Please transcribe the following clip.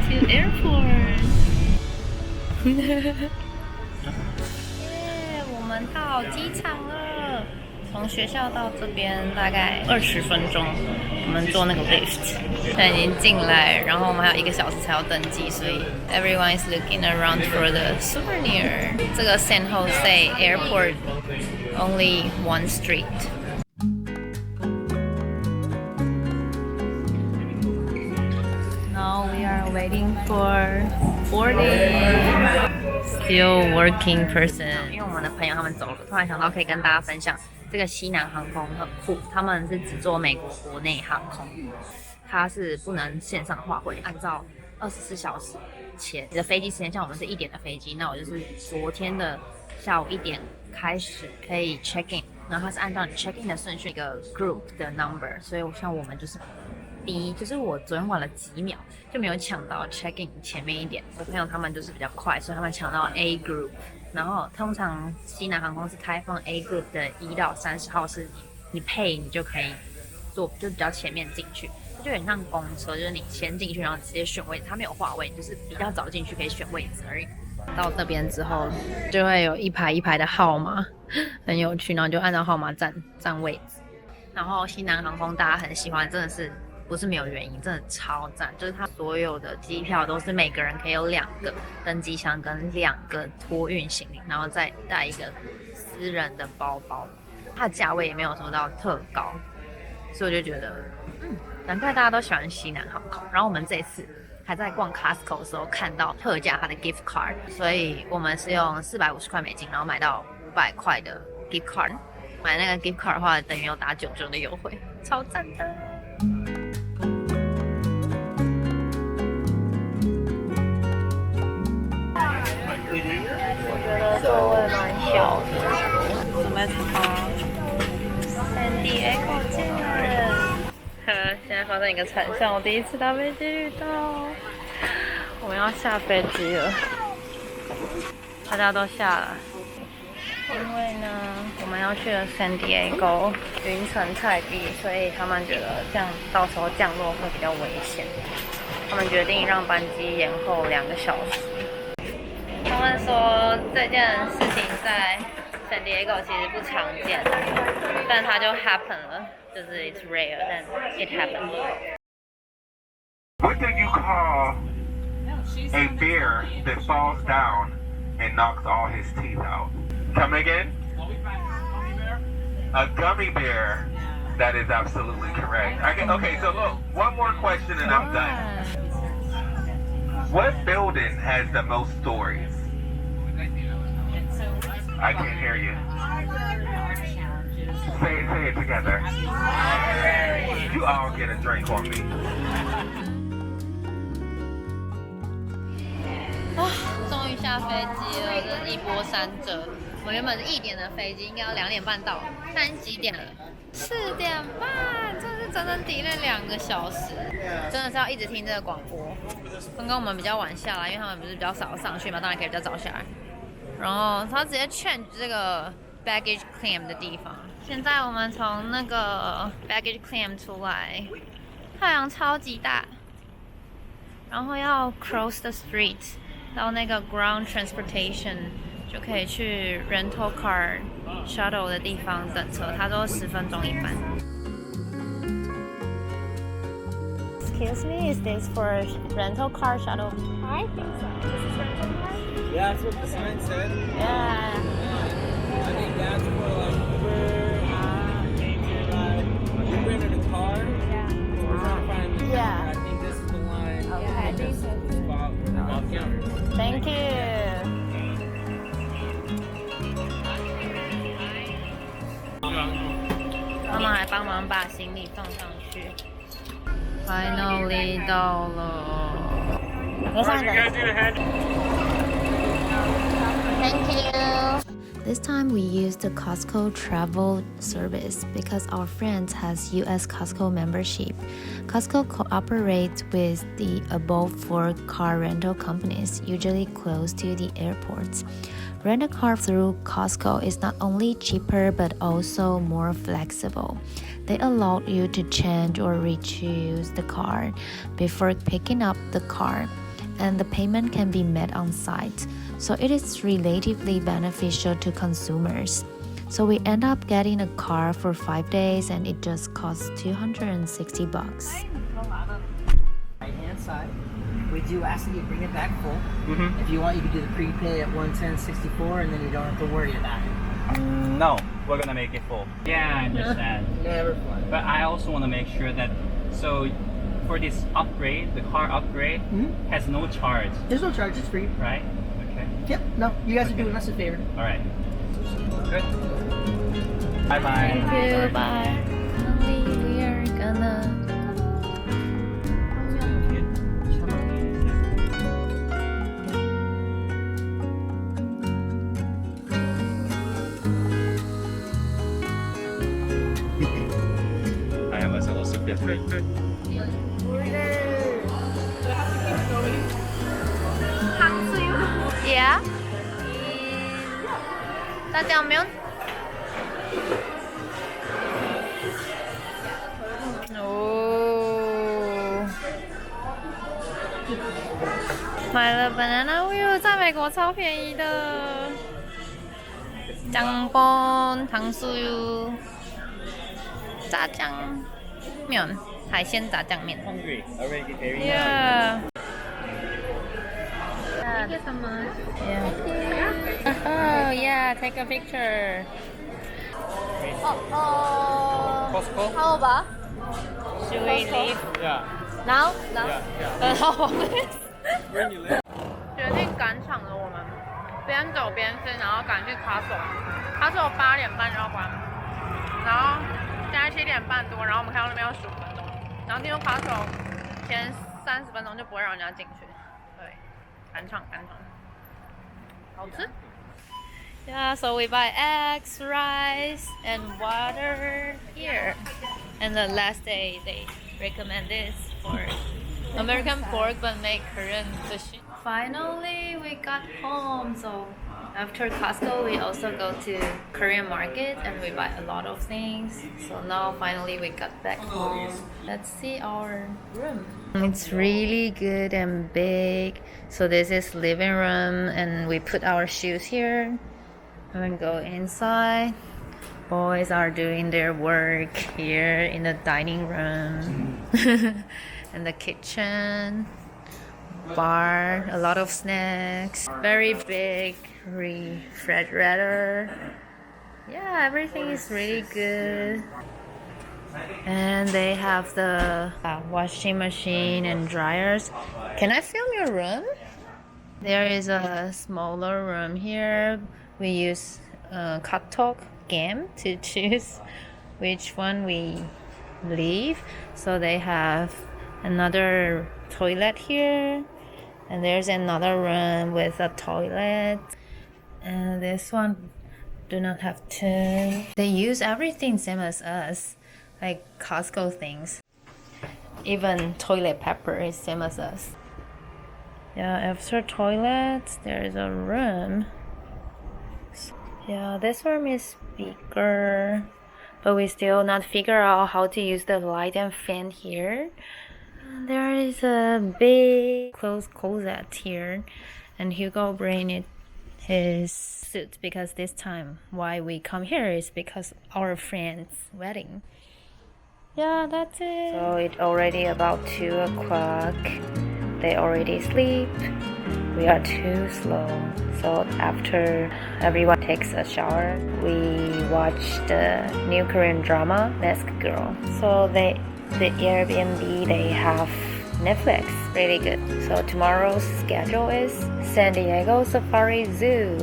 to airport 我们到机场了。从学校到这边大概20分钟，我们坐那个 lift， 现在已经进来，然后我们还有1个小时才要登机，所以 everyone is looking around for the souvenir。这个 San Jose Airport only one street。Now we are waiting for boarding. Still working person。因为我们的朋友他们走了，突然想到可以跟大家分享。这个西南航空很酷，他们是只做美国国内航空，它是不能线上划汇，按照24小时前你的飞机时间，像我们是1点的飞机，那我就是昨天的下午1点开始可以 check in， 然后它是按照你 check in 的顺序一个 group 的 number， 所以像我们就是B，就是我昨天晚了几秒就没有抢到 check in 前面一点，我朋友他们就是比较快，所以他们抢到 A group。然后通常西南航空是开放 A group 的1到30号是你配你就可以坐，就比较前面进去，就有点像公车，就是你先进去然后直接选位置，它没有划位，就是比较早进去可以选位置而已。到那边之后就会有一排一排的号码，很有趣，然后就按照号码站位置。然后西南航空大家很喜欢，真的是不是没有原因，真的超赞，就是它所有的机票都是每个人可以有2个登机箱跟2个托运行李，然后再带一个私人的包包，它的价位也没有说到特高，所以我就觉得难怪大家都喜欢西南航空。然后我们这次还在逛 COSTCO 的时候看到特价它的 gift card， 所以我们是用450块美金，然后买到500块的 gift card， 买那个 gift card 的话等于有打99的优惠，超赞的。我觉得座位蛮小的，准备出发。San Diego 见。现在发生一个惨象，我第一次搭飞机遇到，我们要下飞机了，大家都下了，因为呢，我们要去了 San Diego， 云层太低，所以他们觉得这样到时候降落会比较危险，他们决定让班机延后2个小时。他们说这件事情在 San Diego 其实不常见，但它就 happen 了，就是 it's rare， 但 it happened。 What do you call a bear that falls down and knocks all his teeth out? Come again? A gummy bear. That is absolutely correct. Okay, so look, one more question and I'm done. What building has the most stories? I can't hear you. Say it together. You all get a drink on me. 终于下飞机了，这是一波三折。我原本是1点的飞机，应该要2点半到，现在几点了？4点半，真的是整整 delay 2个小时，真的是要一直听这个广播。刚刚我们比较晚下来，因为他们不是比较少上去嘛，当然可以比较早下来。然后他直接 change 这个 baggage claim 的地方。现在我们从那个 baggage claim 出来，太阳超级大，然后要 cross the street 到那个 ground transportation 就可以去 rental car shuttle 的地方等车，他说10分钟一班。Excuse me, is this for rental car shuttle? I think so. This is rental car? Yeah, that's what the sign said. Yeah. I think that's for like Uber, nature ride. We rented a car. Yeah. So we're trying to find the Yeah. car. I think this is the line. Okay. I think this is the spot for the golf counter. Thank you. 他们还帮忙把行李放上去。Finally 到了。Thank you. This time we used the COSTCO Travel service because our friend has US COSTCO membership. COSTCO cooperates with the above 4 car rental companies, usually close to the airports. Rent a car through COSTCO is not only cheaper but also more flexible. They allow you to change or re-choose the car before picking up the car. and the payment can be made on site, so it is relatively beneficial to consumers. So we end up getting a car for 5 days and it just costs $260. Right-hand side. We do ask that you bring it back full. If you want, you can do the prepay at $110.64 and then you don't have to worry about it. No, we're gonna make it full. Yeah, I understand. Never fun. But I also want to make sure that, so for this upgrade, the car upgrade has no charge, There's no charge, it's free. right? Okay. Yep, no, you guys are doing us a favor. All right. Good. Bye bye. Thank you. Bye. Finally, we are gonna. I was also different. Yeah. 짜장면. 오. 买了 banana uyu， 在美国超便宜的。짬뽕, 당수유, 짜장면, 海鲜炸酱面。 Hungry already. Very Yeah. Thank you so much. Yeah. Oh yeah, take a picture. Costco? How about? Should we leave Yeah. now? Now? Yeah. Where you live? 决定赶场的我们，边走边吃，然后赶去COSTCO。COSTCO 8点半就要关，然后现在7点半多，然后我们看到那边要15分钟，然后听说COSTCO前30分钟就不会让人家进去。对，赶场，好吃。Yeah, so we buy eggs, rice, and water here. And the last day they recommend this for American pork but make Korean sushi. Finally, we got home. So after COSTCO, we also go to Korean market and we buy a lot of things. So now finally we got back home. Let's see our room. It's really good and big. So this is living room and we put our shoes here. And we go inside. Boys are doing their work here in the dining room. And the kitchen. Bar, a lot of snacks, very big refrigerator. Yeah, everything is really good. And they have the washing machine and dryers. Can I film your room? There is a smaller room here. We use Katok game to choose which one we leave. So they have another toilet here. And there's another room with a toilet. And this one do not have two. They use everything same as us, like COSTCO things. Even toilet paper is same as us. Yeah, after toilets, there's a room. Yeah, this room is bigger, but we still not figure out how to use the light and fan here. There is a big closet here, and Hugo bring his suit because this time why we come here is because our friend's wedding. Yeah, that's it. So it's already about 2 o'clock. They already sleep. We are too slow. So after everyone takes a shower, we watch the new Korean drama, Mask Girl. So the Airbnb, they have Netflix, really good. So tomorrow's schedule is San Diego Safari Zoo.